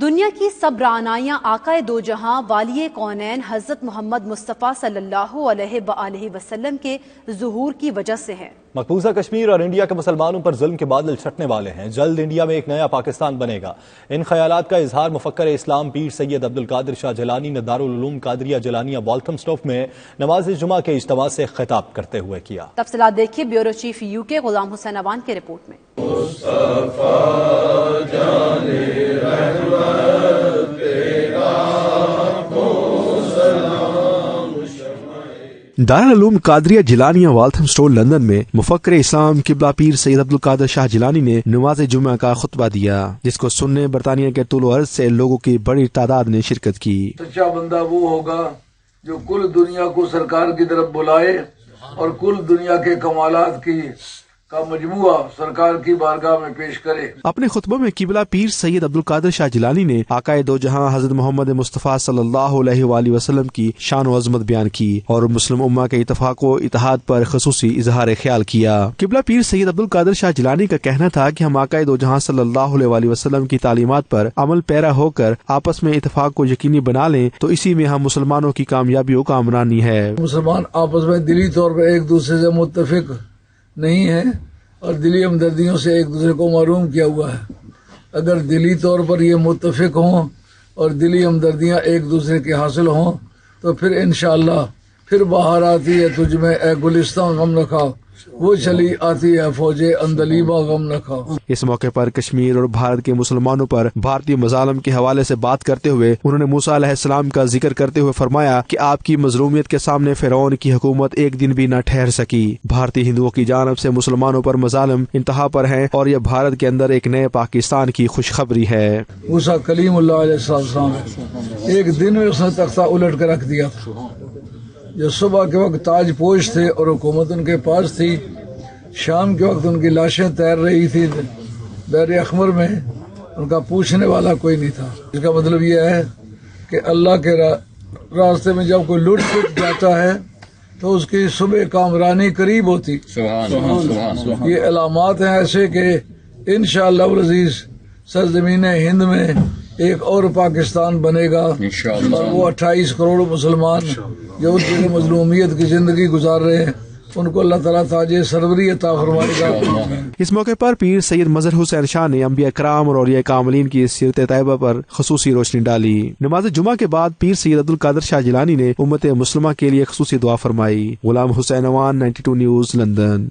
دنیا کی سب رعنائیاں آقائے دو جہاں والی کونین حضرت محمد مصطفیٰ صلی اللہ علیہ وآلہ وسلم کے ظہور کی وجہ سے ہیں۔ مقبوضہ کشمیر اور انڈیا کے مسلمانوں پر ظلم کے بادل چھٹنے والے ہیں۔ جلد انڈیا میں ایک نیا پاکستان بنے گا۔ ان خیالات کا اظہار مفکر اسلام پیر سید عبدالقادر شاہ جیلانی نے دارالعلوم قادریہ جیلانیہ والتھمسٹوف میں نماز جمعہ کے اجتماع سے خطاب کرتے ہوئے کیا۔ تفصیلات دیکھیے بیورو چیف UK غلام حسین اوان کے رپورٹ میں۔ دارالعلوم قادریہ جیلانیہ والتھمسٹون لندن میں مفکر اسلام قبلہ پیر سید عبدالقادر شاہ جیلانی نے نماز جمعہ کا خطبہ دیا، جس کو سننے برطانیہ کے طول و عرض سے لوگوں کی بڑی تعداد نے شرکت کی۔ سچا بندہ وہ ہوگا جو کل دنیا کو سرکار کی طرف بلائے اور کل دنیا کے کمالات کا مجموعہ سرکار کی بارگاہ میں پیش کرے۔ اپنے خطبوں میں قبلہ پیر سید عبدالقادر شاہ جیلانی نے آقائے دو جہاں حضرت محمد مصطفیٰ صلی اللہ علیہ وآلہ وسلم کی شان و عظمت بیان کی اور مسلم امہ کے اتفاق و اتحاد پر خصوصی اظہار خیال کیا۔ قبلہ پیر سید عبدالقادر شاہ جیلانی کا کہنا تھا کہ ہم آقائے دو جہاں صلی اللہ علیہ وآلہ وسلم کی تعلیمات پر عمل پیرا ہو کر آپس میں اتفاق کو یقینی بنا لیں تو اسی میں ہم مسلمانوں کی کامیابیوں کا امرانی ہے۔ مسلمان آپس میں دلی طور پر ایک دوسرے سے متفق نہیں ہیں اور دلی ہمدردیوں سے ایک دوسرے کو معروم کیا ہوا ہے۔ اگر دلی طور پر یہ متفق ہوں اور دلی ہمدردیاں ایک دوسرے کے حاصل ہوں تو پھر انشاءاللہ پھر باہر آتی ہے تجھ میں اے گلستان غم نہ کھا، وہ چلی آتی ہے فوج اندلیبہ غم نہ کھا۔ اس موقع پر کشمیر اور بھارت کے مسلمانوں پر بھارتی مظالم کے حوالے سے بات کرتے ہوئے انہوں نے موسیٰ علیہ السلام کا ذکر کرتے ہوئے فرمایا کہ آپ کی مظلومیت کے سامنے فرعون کی حکومت ایک دن بھی نہ ٹھہر سکی۔ بھارتی ہندوؤں کی جانب سے مسلمانوں پر مظالم انتہا پر ہیں اور یہ بھارت کے اندر ایک نئے پاکستان کی خوشخبری ہے۔ موسیٰ کلیم اللہ علیہ السلام ایک دن میں اس نے تختہ الٹ کر رکھ دیا تھا۔ جو صبح کے وقت تاج پوش تھے اور حکومت ان کے پاس تھی، شام کے وقت ان کی لاشیں تیر رہی تھی بحر احمر میں، ان کا پوچھنے والا کوئی نہیں تھا۔ اس کا مطلب یہ ہے کہ اللہ کے راستے میں جب کوئی لٹ پٹ جاتا ہے تو اس کی صبح کامرانی قریب ہوتی۔ یہ علامات ہیں ایسے کہ انشاءاللہ العزیز سرزمین ہند میں ایک اور پاکستان بنے گا اور وہ 28 کروڑ مسلمان جو اس جگہ مظلومیت کی زندگی گزار رہے ہیں ان کو اللہ تعالیٰ تاج سروری عطا فرمائے گا۔ اس موقع پر پیر سید مظہر حسین شاہ نے انبیاء کرام اور اولیاء کاملین کی سیرت طیبہ پر خصوصی روشنی ڈالی۔ نماز جمعہ کے بعد پیر سید عبدالقادر شاہ جیلانی نے امت مسلمہ کے لیے خصوصی دعا فرمائی۔ غلام حسین اوان، 92 نیوز، لندن۔